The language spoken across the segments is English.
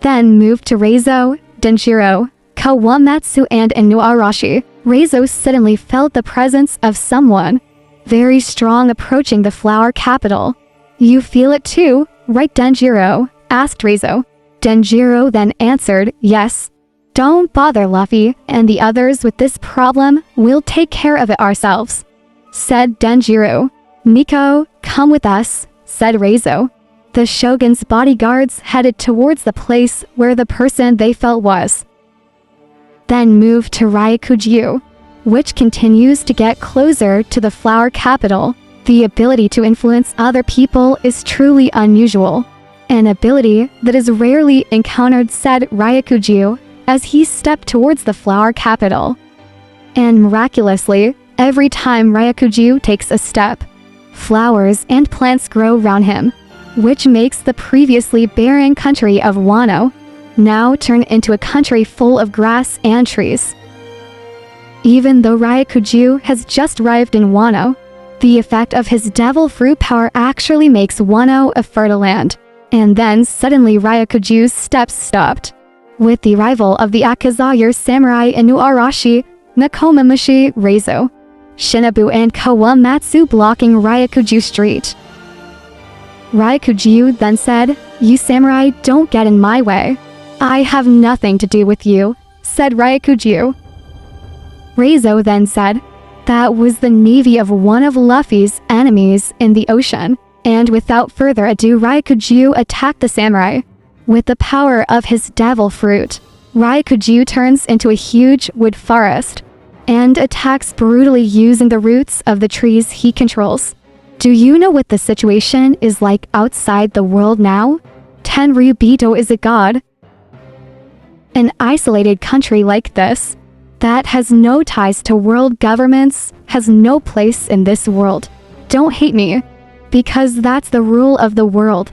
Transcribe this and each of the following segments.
then moved to Reizo, Denjiro, Kawamatsu and Inuarashi. Reizo suddenly felt the presence of someone very strong approaching the flower capital. You feel it too, right Denjiro? Asked Reizo. Denjiro then answered, yes. Don't bother Luffy and the others with this problem, we'll take care of it ourselves, said Denjiro. Nico, come with us, said Reizo. The Shogun's bodyguards headed towards the place where the person they felt was. Then moved to Ryakuju, which continues to get closer to the flower capital. The ability to influence other people is truly unusual, an ability that is rarely encountered, said Ryakuju as he stepped towards the flower capital. And miraculously, every time Ryakuju takes a step, flowers and plants grow around him, which makes the previously barren country of Wano now turn into a country full of grass and trees. Even though Ryakuju has just arrived in Wano, the effect of his devil fruit power actually makes Wano a fertile land. And then suddenly Ryakuju's steps stopped. With the arrival of the Akazaya samurai Inuarashi, Nakomamushi, Reizo, Shinobu and Kawamatsu blocking Ryakuju street. Ryakuju then said, you samurai don't get in my way. I have nothing to do with you, said Ryakuju. Reizo then said, that was the navy of one of Luffy's enemies in the ocean. And without further ado Ryakuju attacked the samurai. With the power of his devil fruit, Ryakuju turns into a huge wood forest and attacks brutally using the roots of the trees he controls. Do you know what the situation is like outside the world now? Tenryubito is a god. An isolated country like this, that has no ties to world governments, has no place in this world. Don't hate me, because that's the rule of the world.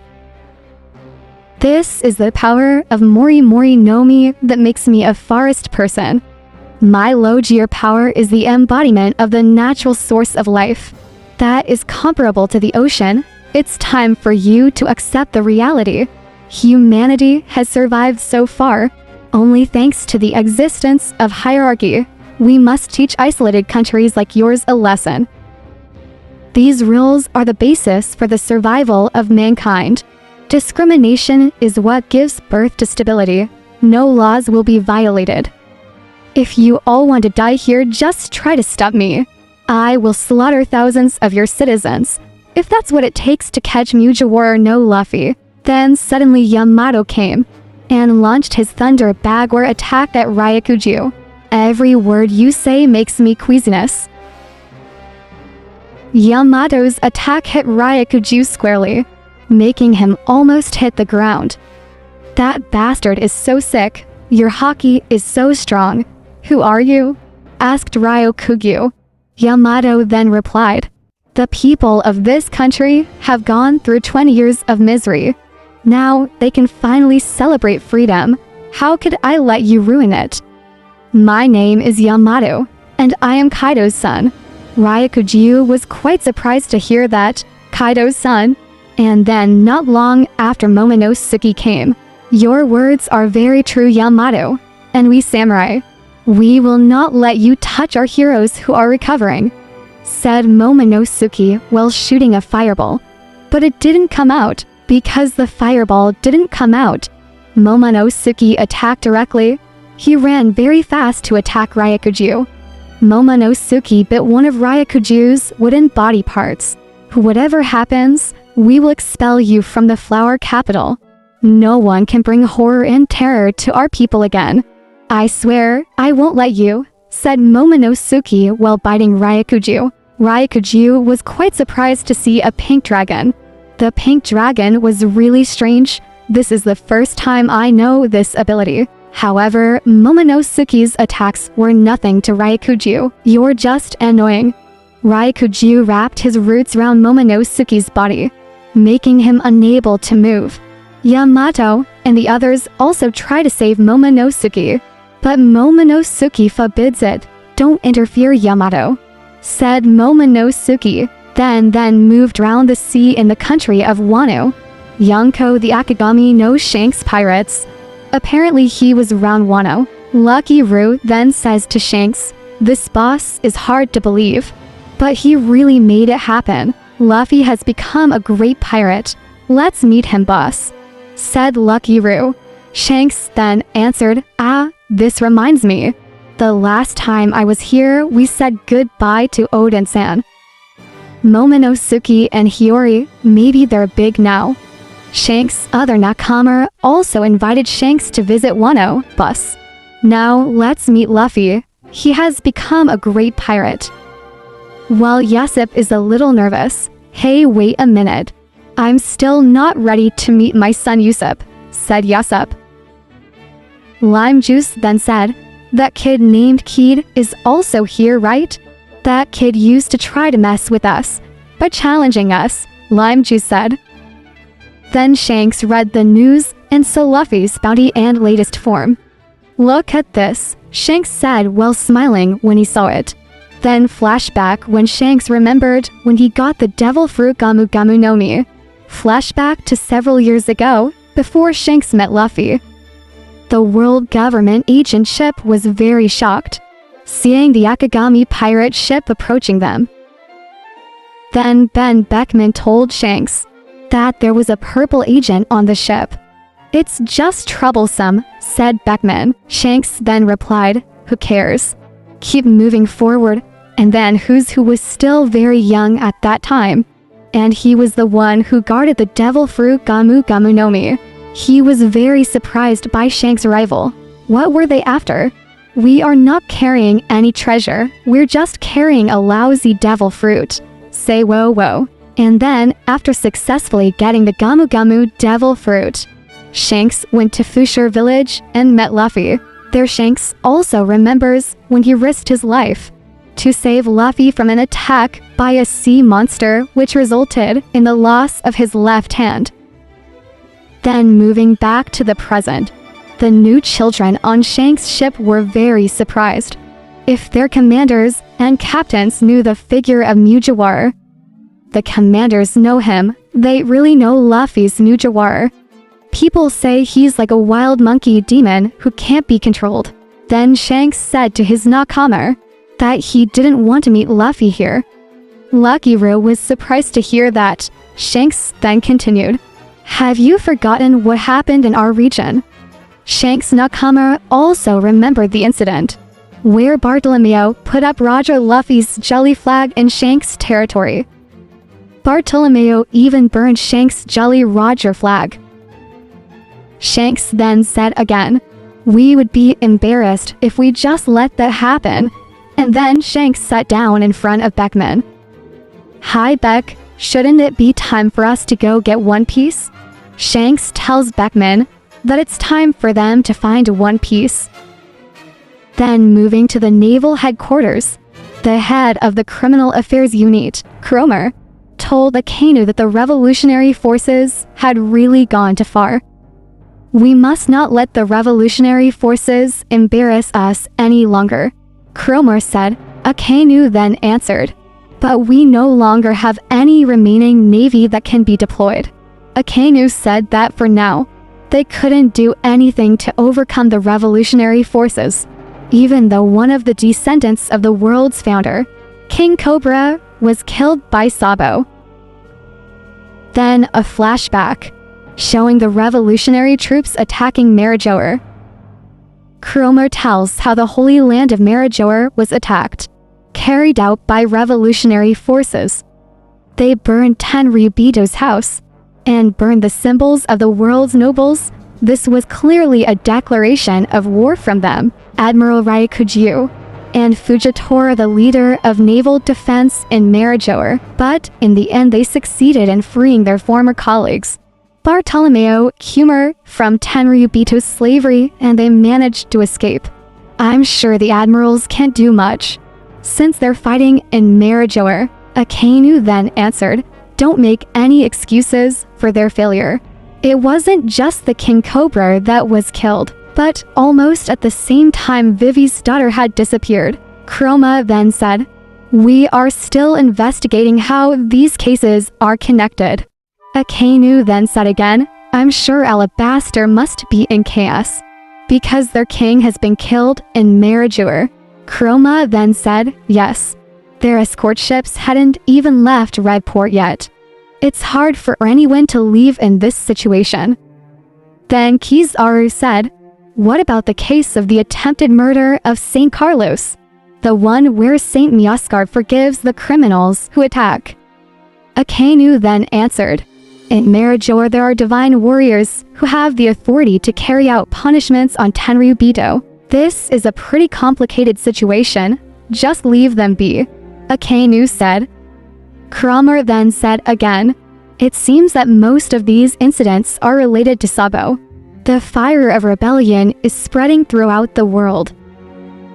This is the power of Mori Mori no Mi that makes me a forest person. My Logier power is the embodiment of the natural source of life. That is comparable to the ocean. It's time for you to accept the reality. Humanity has survived so far, only thanks to the existence of hierarchy. We must teach isolated countries like yours a lesson. These rules are the basis for the survival of mankind. Discrimination is what gives birth to stability. No laws will be violated. If you all want to die here, just try to stop me. I will slaughter thousands of your citizens. If that's what it takes to catch Mugiwara no Luffy. Then suddenly Yamato came and launched his thunder bagware attack at Ryakuju. Every word you say makes me queasiness. Yamato's attack hit Ryakuju squarely, making him almost hit the ground. That bastard is so sick. Your haki is so strong. Who are you? Asked Ryakuju. Yamato then replied, the people of this country have gone through 20 years of misery. Now they can finally celebrate freedom. How could I let you ruin it? My name is Yamato, and I am Kaido's son. Ryakuju was quite surprised to hear that, Kaido's son. And then not long after Momonosuke came. Your words are very true, Yamato. And we samurai, we will not let you touch our heroes who are recovering, said Momonosuke while shooting a fireball. But it didn't come out. Because the fireball didn't come out, Momonosuke attacked directly. He ran very fast to attack Ryakuju. Momonosuke bit one of Ryakuju's wooden body parts. Whatever happens, we will expel you from the flower capital. No one can bring horror and terror to our people again. I swear, I won't let you, said Momonosuke while biting Ryakuju. Ryakuju was quite surprised to see a pink dragon. The pink dragon was really strange. This is the first time I know this ability. However, Momonosuke's attacks were nothing to Ryakuju. You're just annoying. Ryakuju wrapped his roots around Momonosuke's body, making him unable to move. Yamato and the others also try to save Momonosuke, but Momonosuke forbids it. Don't interfere, Yamato, said Momonosuke. Then moved round the sea in the country of Wano. Yonko the Akagami no Shanks pirates Apparently he was around Wano. Lucky Roo then says to Shanks, "This boss is hard to believe, but he really made it happen. Luffy has become a great pirate. Let's meet him, boss," said Lucky Roo. Shanks then answered, "This reminds me. The last time I was here, we said goodbye to Odin-san. Momonosuke and Hiyori, maybe they're big now." Shanks' other nakama also invited Shanks to visit Wano, boss. "Now let's meet Luffy. He has become a great pirate." While Yasip is a little nervous, "Hey, wait a minute. I'm still not ready to meet my son Yusuf," said Yasip. Lime Juice then said, "That kid named Keed is also here, right? That kid used to try to mess with us by challenging us," Lime Juice said. Then Shanks read the news and saw Luffy's bounty and latest form. "Look at this," Shanks said while smiling when he saw it. Then flashback when Shanks remembered when he got the devil fruit Gamu Gamu no Mi. Flashback to several years ago, before Shanks met Luffy. The world government agent ship was very shocked, seeing the Akagami pirate ship approaching them. Then Ben Beckman told Shanks that there was a purple agent on the ship. "It's just troublesome," said Beckman. Shanks then replied, "Who cares? Keep moving forward." And then who was still very young at that time, and he was the one who guarded the devil fruit Gamu Gamu no Mi. He was very surprised by Shanks' arrival. What were they after? "We are not carrying any treasure, we're just carrying a lousy devil fruit. Say whoa whoa." And then, after successfully getting the Gamu Gamu devil fruit, Shanks went to Fushire village and met Luffy. There Shanks also remembers when he risked his life to save Luffy from an attack by a sea monster, which resulted in the loss of his left hand. Then moving back to the present, the new children on Shanks' ship were very surprised. If their commanders and captains knew the figure of Mugiwara, the commanders know him, they really know Luffy's Mugiwara. People say he's like a wild monkey demon who can't be controlled. Then Shanks said to his nakama that he didn't want to meet Luffy here. Lucky Roo was surprised to hear that. Shanks then continued, "Have you forgotten what happened in our region?" Shanks' nakama also remembered the incident, where Bartolomeo put up Roger Luffy's jelly flag in Shanks' territory. Bartolomeo even burned Shanks' Jolly Roger flag. Shanks then said again, "We would be embarrassed if we just let that happen." And then Shanks sat down in front of Beckman. "Hi Beck, shouldn't it be time for us to go get One Piece?" Shanks tells Beckman that it's time for them to find One Piece. Then moving to the naval headquarters, the head of the criminal affairs unit, Cromer, told Akainu that the revolutionary forces had really gone too far. "We must not let the revolutionary forces embarrass us any longer," Cromer said. Akainu then answered, "But we no longer have any remaining navy that can be deployed." Akainu said that for now, they couldn't do anything to overcome the revolutionary forces, even though one of the descendants of the world's founder, King Cobra, was killed by Sabo. Then a flashback, showing the revolutionary troops attacking Marijoer. Cromer tells how the Holy Land of Marijoer was attacked, carried out by revolutionary forces. They burned Tenryubito's house, and burned the symbols of the world's nobles. This was clearly a declaration of war from them. Admiral Ryukujyu and Fujitora, the leader of naval defense in Marijoer, but in the end they succeeded in freeing their former colleagues, Bartolomeo Kumer, from Tenryubito's slavery, and they managed to escape. "I'm sure the admirals can't do much, since they're fighting in Marijoer." Akainu then answered, "Don't make any excuses for their failure. It wasn't just the King Cobra that was killed, but almost at the same time Vivi's daughter had disappeared." Chroma then said, "We are still investigating how these cases are connected." Akainu then said again, "I'm sure Alabaster must be in chaos. Because their king has been killed in Marajur. Chroma then said, yes. Their escort ships hadn't even left Red Port yet. It's hard for anyone to leave in this situation. Then Kizaru said, what about the case of the attempted murder of St. Carlos? The one where St. Miascar forgives the criminals who attack. Akainu then answered, in Marajor there are divine warriors who have the authority to carry out punishments on Tenryubito. This is a pretty complicated situation. Just leave them be. Akainu said. Kramer then said again, it seems that most of these incidents are related to Sabo. The fire of rebellion is spreading throughout the world.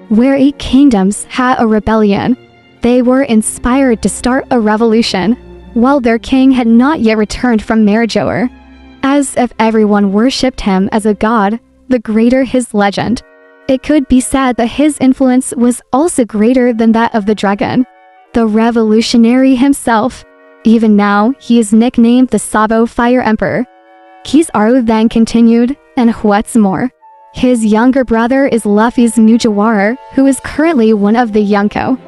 Where 8 kingdoms had a rebellion, they were inspired to start a revolution, while their king had not yet returned from Marajor. As if everyone worshipped him as a god, the greater his legend. It could be said that his influence was also greater than that of the dragon, the revolutionary himself. Even now, he is nicknamed the Sabo Fire Emperor. Kizaru then continued, and what's more, his younger brother is Luffy's Mugiwara, who is currently one of the Yonko.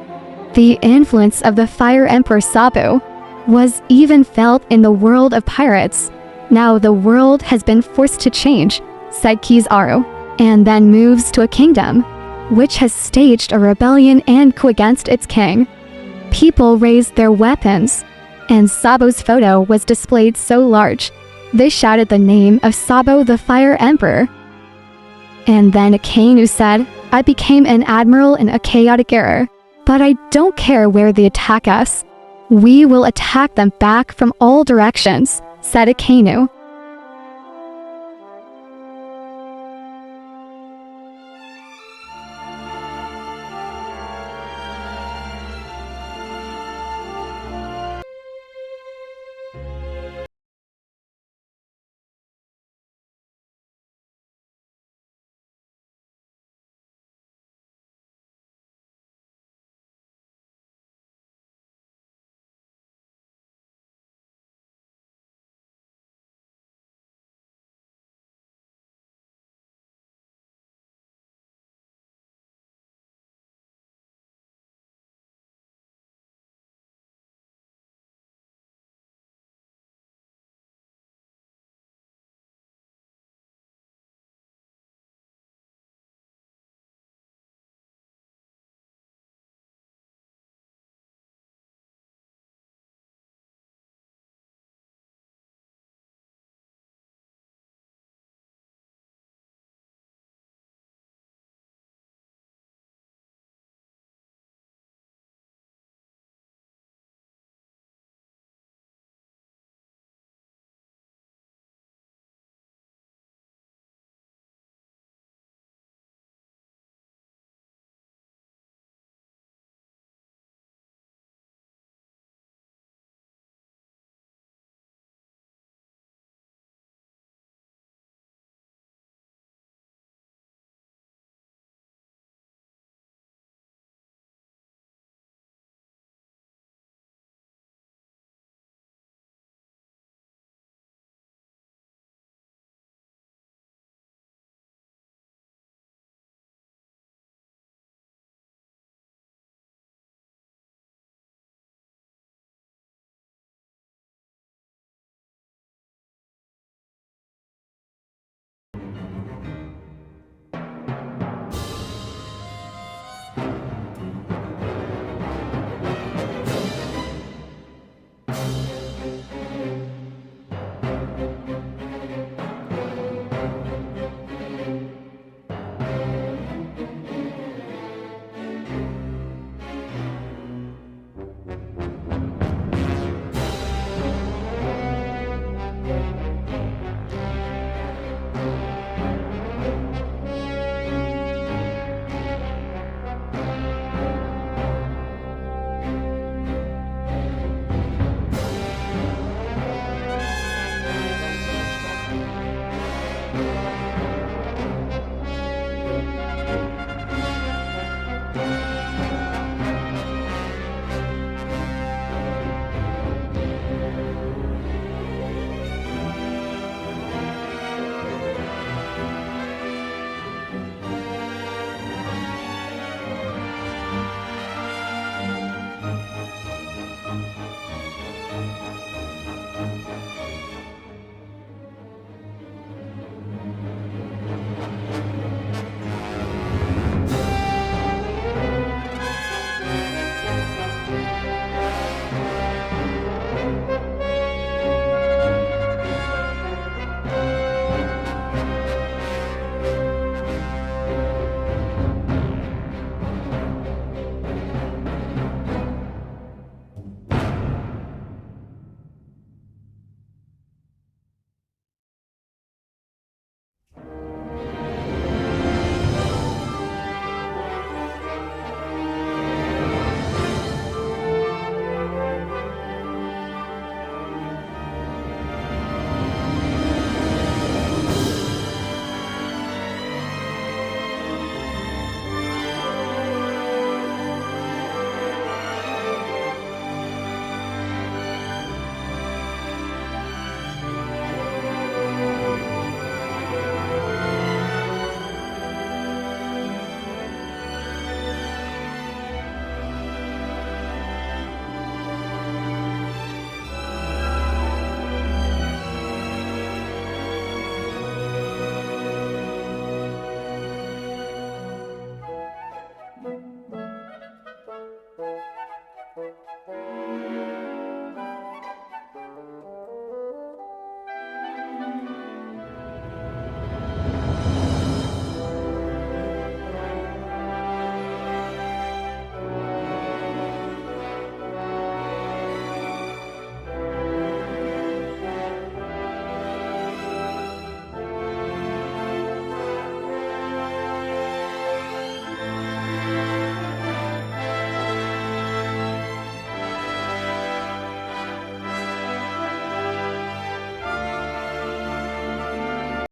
The influence of the Fire Emperor Sabo was even felt in the world of pirates. Now the world has been forced to change, said Kizaru, and then moves to a kingdom, which has staged a rebellion and coup against its king. People raised their weapons, and Sabo's photo was displayed so large, they shouted the name of Sabo the Fire Emperor. And then Akainu said, I became an admiral in a chaotic era, but I don't care where they attack us. We will attack them back from all directions, said Akainu.